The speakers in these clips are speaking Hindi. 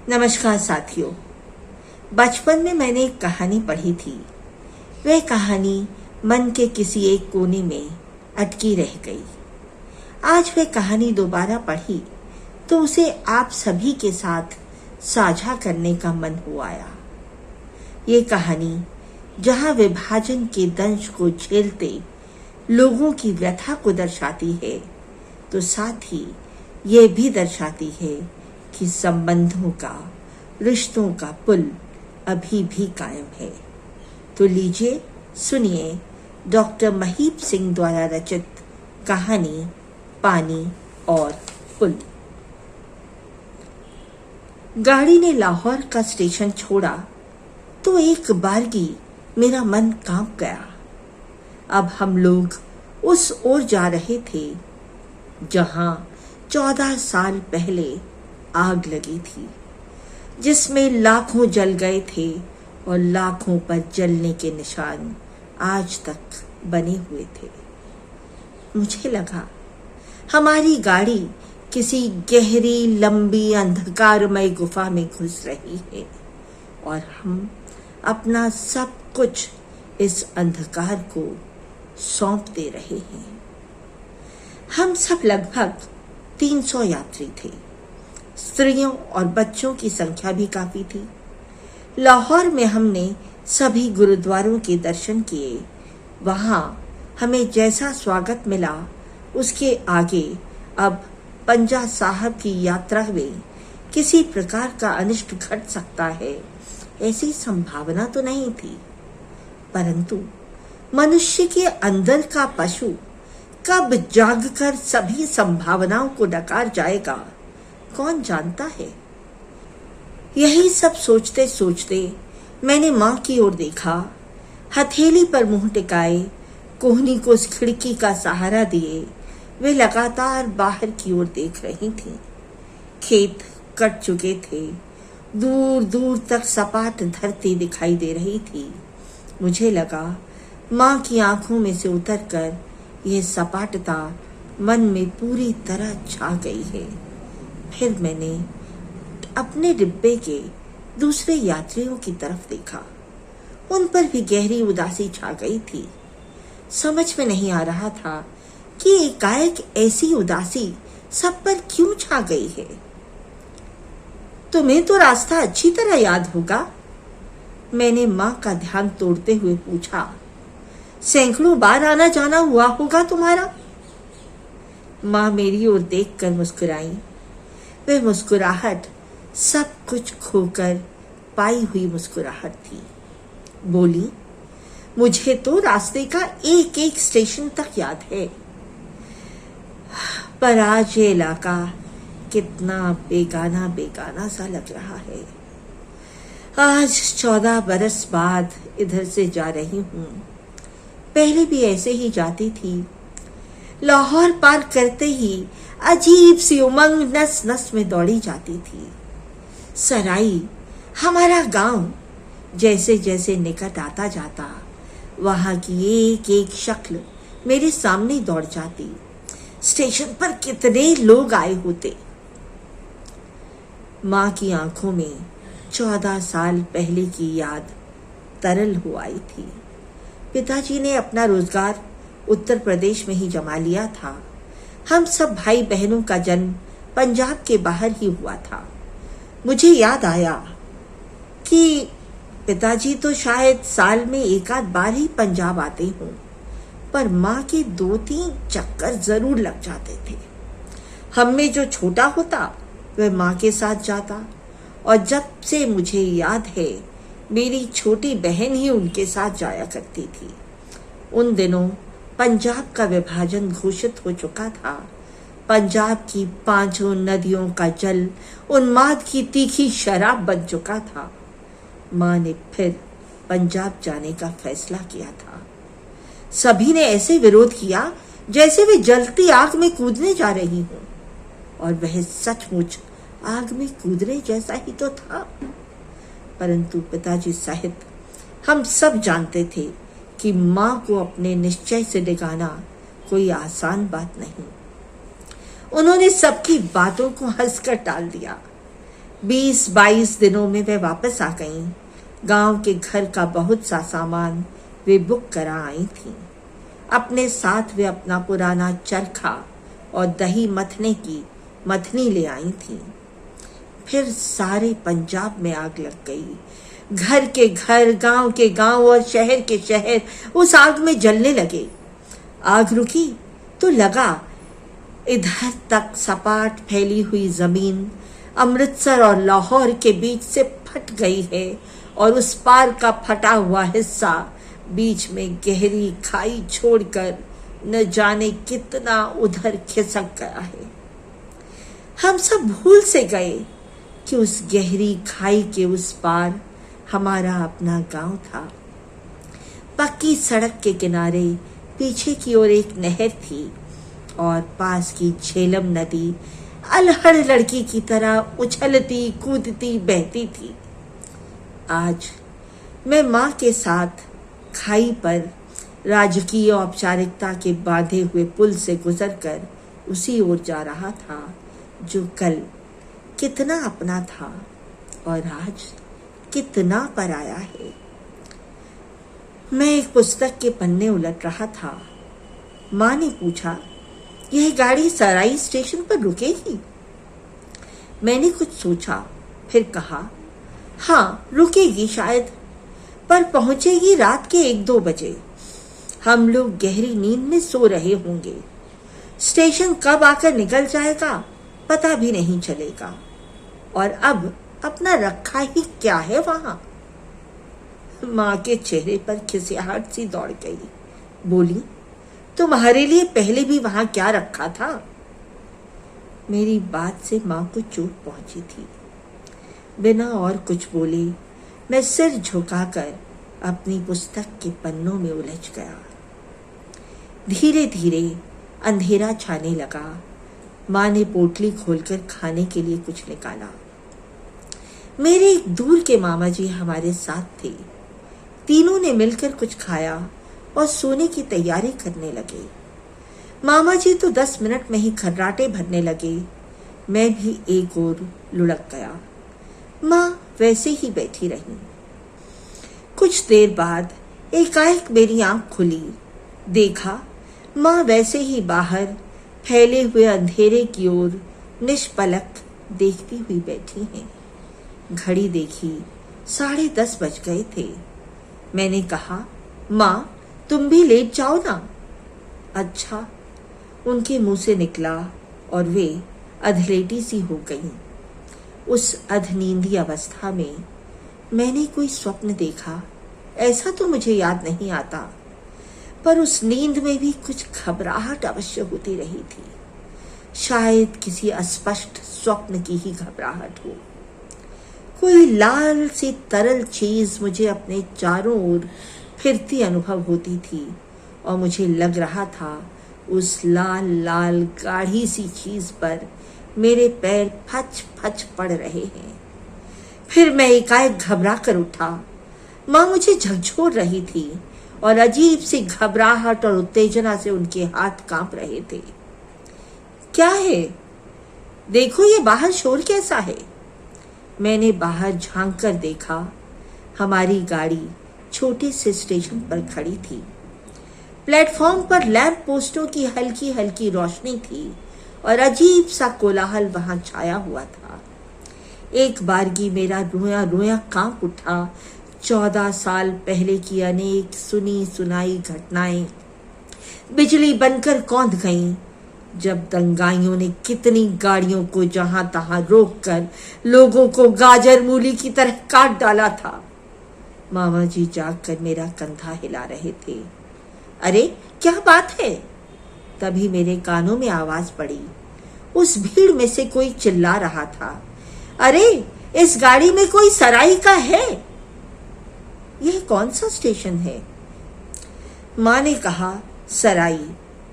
नमस्कार साथियों। बचपन में मैंने एक कहानी पढ़ी थी। वह कहानी मन के किसी एक कोने में अटकी रह गई। आज वह कहानी दोबारा पढ़ी तो उसे आप सभी के साथ साझा करने का मन हो आया। ये कहानी जहां विभाजन के दंश को झेलते लोगों की व्यथा को दर्शाती है, तो साथ ही ये भी दर्शाती है कि संबंधों का, रिश्तों का पुल अभी भी कायम है। तो लीजिए सुनिए डॉक्टर महीप सिंह द्वारा रचित कहानी पानी और पुल। गाड़ी ने लाहौर का स्टेशन छोड़ा तो एक बारगी मेरा मन कांप गया। अब हम लोग उस ओर जा रहे थे जहां 14 साल पहले आग लगी थी, जिसमें लाखों जल गए थे और लाखों पर जलने के निशान आज तक बने हुए थे। मुझे लगा हमारी गाड़ी किसी गहरी लंबी अंधकारमय गुफा में घुस रही है और हम अपना सब कुछ इस अंधकार को सौंप दे रहे हैं। हम सब लगभग 300 यात्री थे। स्त्रियों और बच्चों की संख्या भी काफी थी। लाहौर में हमने सभी गुरुद्वारों के दर्शन किए। वहां हमें जैसा स्वागत मिला, उसके आगे अब पंजा साहब की यात्रा में किसी प्रकार का अनिष्ट घट सकता है, ऐसी संभावना तो नहीं थी। परंतु मनुष्य के अंदर का पशु कब जागकर सभी संभावनाओं को डकार जाएगा, कौन जानता है। यही सब सोचते सोचते मैंने मां की ओर देखा। हथेली पर मुंह टिकाए, कोहनी को उस खिड़की का सहारा दिए, वे लगातार बाहर की ओर देख रही थीं। खेत कट चुके थे, दूर दूर तक सपाट धरती दिखाई दे रही थी। मुझे लगा मां की आंखों में से उतरकर यह सपाटता मन में पूरी तरह छा गई है। फिर मैंने अपने डिब्बे के दूसरे यात्रियों की तरफ देखा। उन पर भी गहरी उदासी छा गई थी। समझ में नहीं आ रहा था कि एकाएक ऐसी उदासी सब पर क्यों छा गई है। तुम्हें तो रास्ता अच्छी तरह याद होगा, मैंने मां का ध्यान तोड़ते हुए पूछा। सैकड़ों बार आना जाना हुआ होगा तुम्हारा। मां मेरी ओर देखकर मुस्कुराई। वह मुस्कुराहट सब कुछ खोकर पाई हुई मुस्कुराहट थी। बोली, मुझे तो रास्ते का एक एक स्टेशन तक याद है, पर आज ये इलाका कितना बेगाना बेगाना सा लग रहा है। आज 14 बरस बाद इधर से जा रही हूं। पहले भी ऐसे ही जाती थी। लाहौर पार करते ही अजीब सी उमंग नस नस में दौड़ी जाती थी। सराई, हमारा गांव, जैसे जैसे निकट आता जाता, वहां की एक एक शक्ल मेरे सामने दौड़ जाती। स्टेशन पर कितने लोग आए होते। मां की आंखों में 14 साल पहले की याद तरल हो आई थी। पिताजी ने अपना रोजगार उत्तर प्रदेश में ही जमा लिया था। हम सब भाई बहनों का जन्म पंजाब के बाहर ही हुआ था। मुझे याद आया कि पिताजी तो शायद साल में एक आध बार ही पंजाब आते हों, पर मां के 2-3 चक्कर जरूर लग जाते थे। हम में जो छोटा होता वह मां के साथ जाता, और जब से मुझे याद है मेरी छोटी बहन ही उनके साथ जाया करती थी। उन दिनों पंजाब का विभाजन घोषित हो चुका था। पंजाब की 5 नदियों का जल उन्माद की तीखी शराब बन चुका था। मां ने फिर पंजाब जाने का फैसला किया था। सभी ने ऐसे विरोध किया जैसे वे जलती आग में कूदने जा रही हों, और वह सचमुच आग में कूदने जैसा ही तो था। परंतु पिताजी सहित हम सब जानते थे कि मां को अपने निश्चय से डिगाना कोई आसान बात नहीं। उन्होंने सबकी बातों को हंसकर टाल दिया। 20-22 दिनों में वे वापस आ गईं। गांव के घर का बहुत सा सामान वे बुक करा आई थीं। अपने साथ वे अपना पुराना चरखा और दही मथने की मथनी ले आई थीं। फिर सारे पंजाब में आग लग गई। घर के घर, गांव के गांव और शहर के शहर उस आग में जलने लगे। आग रुकी तो लगा इधर तक सपाट फैली हुई जमीन अमृतसर और लाहौर के बीच से फट गई है और उस पार का फटा हुआ हिस्सा बीच में गहरी खाई छोड़कर न जाने कितना उधर खिसक गया है। हम सब भूल से गए कि उस गहरी खाई के उस पार हमारा अपना गांव था। पक्की सड़क के किनारे पीछे की ओर एक नहर थी और पास की झेलम नदी अलहड़ लड़की की तरह उछलती कूदती बहती थी। आज मैं माँ के साथ खाई पर राजकीय औपचारिकता के बांधे हुए पुल से गुजरकर उसी ओर जा रहा था जो कल कितना अपना था और आज कितना पराया है। मैं एक पुस्तक के पन्ने उलट रहा था। माँ ने पूछा, यह गाड़ी सराई स्टेशन पर रुकेगी? मैंने कुछ सोचा, फिर कहा, हाँ रुकेगी शायद, पर पहुंचेगी रात के 1-2 बजे। हम लोग गहरी नींद में सो रहे होंगे। स्टेशन कब आकर निकल जाएगा पता भी नहीं चलेगा। और अब अपना रखा ही क्या है वहां? माँ के चेहरे पर खिसियाहट सी दौड़ गई। बोली, तुम्हारे लिए पहले भी वहां क्या रखा था? मेरी बात से माँ को चोट पहुंची थी। बिना और कुछ बोले मैं सिर झुकाकर अपनी पुस्तक के पन्नों में उलझ गया। धीरे धीरे अंधेरा छाने लगा। माँ ने पोटली खोलकर खाने के लिए कुछ निकाला। मेरे एक दूर के मामा जी हमारे साथ थे। तीनों ने मिलकर कुछ खाया और सोने की तैयारी करने लगे। मामा जी तो 10 मिनट में ही खर्राटे भरने लगे। मैं भी एक ओर लुढ़क गया। माँ वैसे ही बैठी रही। कुछ देर बाद एकाएक मेरी आंख खुली। देखा माँ वैसे ही बाहर फैले हुए अंधेरे की ओर निष्पलक देखती हुई बैठी हैं। घड़ी देखी, 10:30 बज गए थे। मैंने कहा, माँ तुम भी लेट जाओ ना। अच्छा, उनके मुंह से निकला और वे अधलेटी सी हो गईं। उस अधनींदी अवस्था में मैंने कोई स्वप्न देखा ऐसा तो मुझे याद नहीं आता, पर उस नींद में भी कुछ घबराहट अवश्य होती रही थी। शायद किसी अस्पष्ट स्वप्न की ही घबराहट हो। कोई लाल सी तरल चीज मुझे अपने चारों ओर फिरती अनुभव होती थी और मुझे लग रहा था उस लाल लाल गाढ़ी सी चीज पर मेरे पैर फच फच पड़ रहे हैं। फिर मैं एकाएक घबरा कर उठा। माँ मुझे झकझोर रही थी और अजीब सी घबराहट और उत्तेजना से उनके हाथ कांप रहे थे। क्या है? देखो ये बाहर शोर कैसा है? मैंने बाहर झांक कर देखा। हमारी गाड़ी छोटे से स्टेशन पर खड़ी थी। प्लेटफॉर्म पर लैंप पोस्टों की हल्की हल्की रोशनी थी और अजीब सा कोलाहल वहां छाया हुआ था। एक बारगी मेरा रोया रोया कांप उठा। 14 साल पहले की अनेक सुनी सुनाई घटनाएं बिजली बनकर कौंध गईं, जब दंगाइयों ने कितनी गाड़ियों को जहां तहां रोककर लोगों को गाजर मूली की तरह काट डाला था। मामा जी जागकर मेरा कंधा हिला रहे थे। अरे क्या बात है? तभी मेरे कानों में आवाज पड़ी। उस भीड़ में से कोई चिल्ला रहा था, अरे इस गाड़ी में कोई सराई का है। यह कौन सा स्टेशन है? माँ ने कहा, सराई,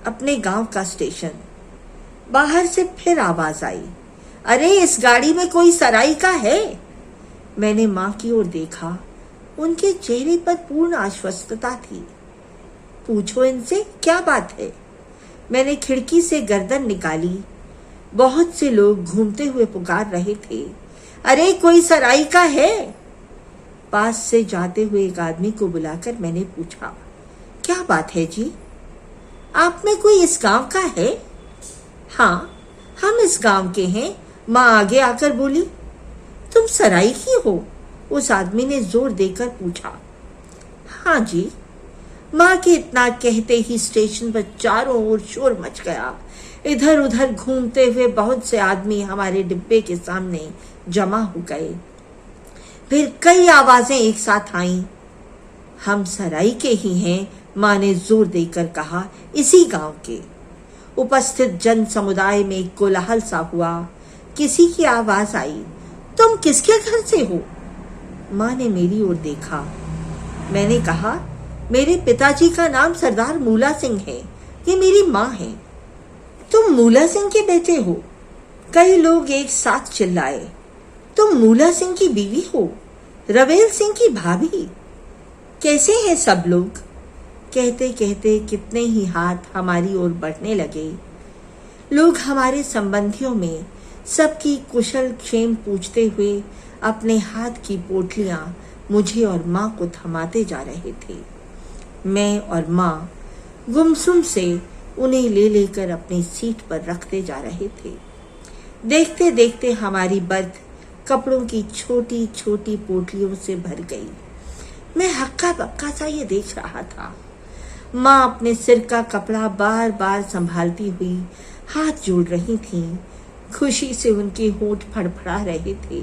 अपने गांव का स्टेशन। बाहर से फिर आवाज आई, अरे इस गाड़ी में कोई सराई का है। मैंने माँ की ओर देखा। उनके चेहरे पर पूर्ण आश्वस्तता थी। पूछो इनसे क्या बात है। मैंने खिड़की से गर्दन निकाली। बहुत से लोग घूमते हुए पुकार रहे थे, अरे कोई सराई का है? पास से जाते हुए एक आदमी को बुलाकर मैंने पूछा, क्या बात है जी, आप में कोई इस गांव का है? हाँ, हम इस गांव के हैं, माँ आगे आकर बोली। तुम सराई की हो? उस आदमी ने जोर देकर पूछा। हाँ जी। माँ के इतना कहते ही स्टेशन पर चारों ओर शोर मच गया। इधर उधर घूमते हुए बहुत से आदमी हमारे डिब्बे के सामने जमा हो गए। फिर कई आवाजें एक साथ आईं। हम सराई के ही हैं, माँ ने जोर देकर कहा, इसी गांव के। उपस्थित जन समुदाय में एक कोलाहल सा हुआ। किसी की आवाज आई, तुम किसके घर से हो? माँ ने मेरी ओर देखा। मैंने कहा, मेरे पिताजी का नाम सरदार मूला सिंह है, ये मेरी माँ है। तुम मूला सिंह के बेटे हो? कई लोग एक साथ चिल्लाए। तुम मूला सिंह की बीवी हो, रवेल सिंह की भाभी? कैसे हैं सब लोग? कहते कहते कितने ही हाथ हमारी ओर बढ़ने लगे। लोग हमारे संबंधियों में सबकी कुशल क्षेम पूछते हुए अपने हाथ की पोटलियां मुझे और माँ को थमाते जा रहे थे। मैं और माँ गुमसुम से उन्हें ले लेकर अपनी सीट पर रखते जा रहे थे। देखते देखते हमारी बर्थ कपड़ों की छोटी छोटी पोटलियों से भर गई। मैं हक्का बक्का सा ये देख रहा था। माँ अपने सिर का कपड़ा बार बार संभालती हुई हाथ जोड़ रही थी। खुशी से उनके होंठ फड़फड़ा रहे थे।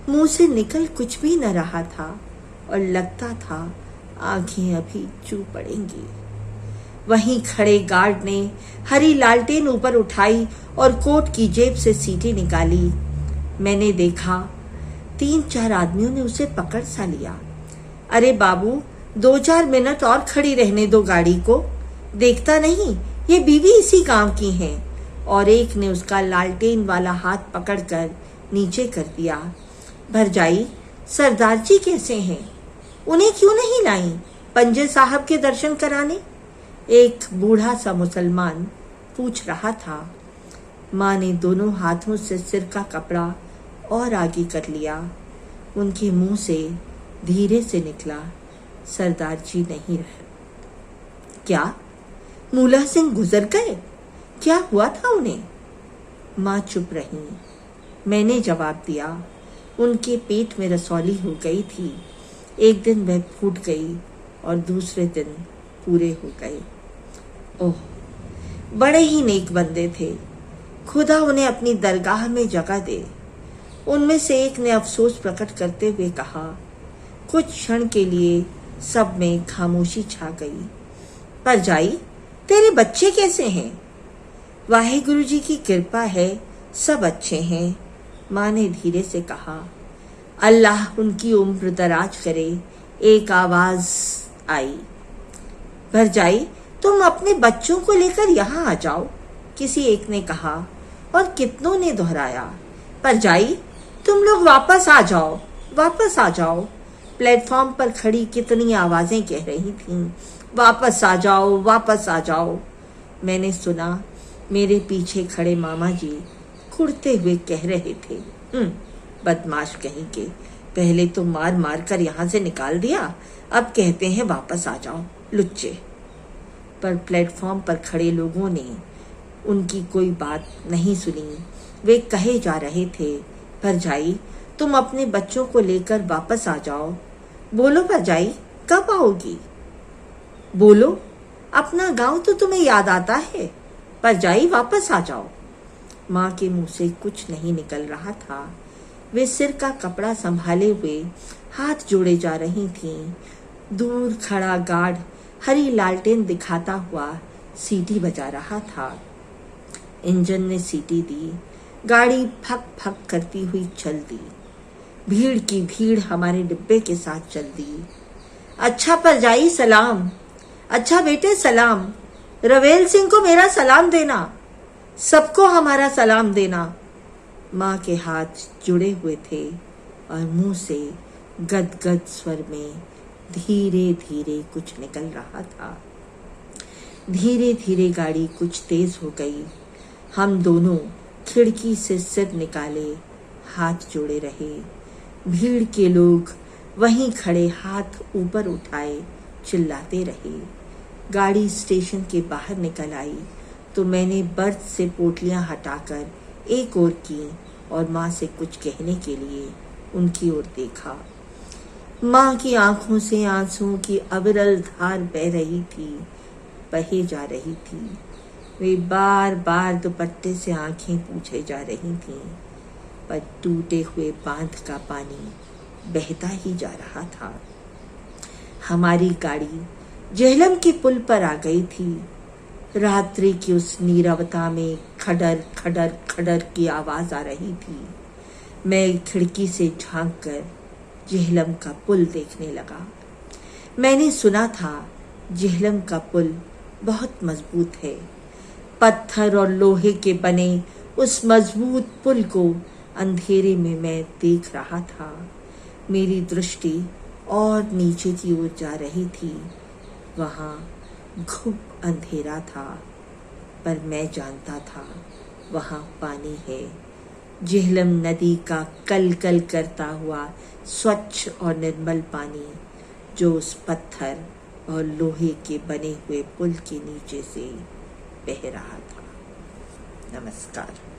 मुंह से निकल कुछ भी न रहा था और लगता था आंखें अभी चू पड़ेंगी। वहीं खड़े गार्ड ने हरी लालटेन ऊपर उठाई और कोट की जेब से सीटी निकाली। मैंने देखा 3-4 आदमियों ने उसे पकड़ सा लिया। अरे बाबू, 2-4 मिनट और खड़ी रहने दो गाड़ी को, देखता नहीं ये बीवी इसी गांव की है। और एक ने उसका लालटेन वाला हाथ पकड़कर नीचे कर दिया। भरजाई, सरदार जी कैसे हैं? उन्हें क्यों नहीं लाई पंजे साहब के दर्शन कराने? एक बूढ़ा सा मुसलमान पूछ रहा था। माँ ने दोनों हाथों से सिर का कपड़ा और आगे कर लिया। उनके मुंह से धीरे से निकला, सरदार जी नहीं रहे। क्या मूला सिंह गुजर गए? क्या हुआ था उन्हें? माँ चुप रही। मैंने जवाब दिया, उनके पेट में रसौली हो गई थी। एक दिन वह फूट गई और दूसरे दिन पूरे हो गए। ओह, बड़े ही नेक बंदे थे, खुदा उन्हें अपनी दरगाह में जगह दे। उनमें से एक ने अफसोस प्रकट करते हुए कहा। कुछ क्षण के लिए सब में खामोशी छा गई। भरजाई, तेरे बच्चे कैसे हैं? वाहिगुरु जी की कृपा है, सब अच्छे हैं, माँ ने धीरे से कहा। अल्लाह उनकी उम्र दराज करे। एक आवाज आई, भरजाई तुम अपने बच्चों को लेकर यहाँ आ जाओ, किसी एक ने कहा और कितनों ने दोहराया, भरजाई तुम लोग वापस आ जाओ, वापस आ जाओ। प्लेटफॉर्म पर खड़ी कितनी आवाजें कह रही थीं, वापस आ जाओ, वापस आ जाओ। मैंने सुना मेरे पीछे खड़े मामा जी कुड़ते हुए कह रहे थे, बदमाश कहीं के, पहले तो मार मार कर यहाँ से निकाल दिया, अब कहते हैं वापस आ जाओ, लुच्चे। पर प्लेटफॉर्म पर खड़े लोगों ने उनकी कोई बात नहीं सुनी। वे कहे जा रहे थे, भरजाई तुम अपने बच्चों को लेकर वापस आ जाओ। बोलो भरजाई, कब आओगी? बोलो, अपना गांव तो तुम्हें याद आता है, भरजाई वापस आ जाओ। माँ के मुंह से कुछ नहीं निकल रहा था। वे सिर का कपड़ा संभाले हुए हाथ जोड़े जा रही थीं। दूर खड़ा गार्ड हरी लालटेन दिखाता हुआ सीटी बजा रहा था। इंजन ने सीटी दी, गाड़ी फक फक करती हुई चल दी। भीड़ की भीड़ हमारे डिब्बे के साथ चल दी। अच्छा भरजाई सलाम, अच्छा बेटे सलाम, रवेल सिंह को मेरा सलाम देना, सबको हमारा सलाम देना। माँ के हाथ जुड़े हुए थे और मुंह से गदगद स्वर में धीरे धीरे कुछ निकल रहा था। धीरे धीरे गाड़ी कुछ तेज हो गई। हम दोनों खिड़की से सिर निकाले हाथ जोड़े रहे। भीड़ के लोग वहीं खड़े हाथ ऊपर उठाए चिल्लाते रहे। गाड़ी स्टेशन के बाहर निकल आई तो मैंने बर्थ से पोटलियां हटाकर एक ओर की और माँ से कुछ कहने के लिए उनकी ओर देखा। माँ की आंखों से आंसुओं की अविरल धार बह रही थी, बहे जा रही थी। वे बार बार दुपट्टे से आंखें पूछे जा रही थीं, पर टूटे हुए बांध का पानी बहता ही जा रहा था। हमारी गाड़ी झेलम के पुल पर आ गई थी। रात्रि की उस नीरवता में खडर खडर खडर की आवाज आ रही थी। मैं खिड़की से झांककर झेलम का पुल देखने लगा। मैंने सुना था झेलम का पुल बहुत मजबूत है। पत्थर और लोहे के बने उस मजबूत पुल को अंधेरे में मैं देख रहा था। मेरी दृष्टि और नीचे की ओर जा रही थी। वहां घुप अंधेरा था, पर मैं जानता था वहां पानी है। झेलम नदी का कल कल करता हुआ स्वच्छ और निर्मल पानी, जो उस पत्थर और लोहे के बने हुए पुल के नीचे से बह रहा था। नमस्कार।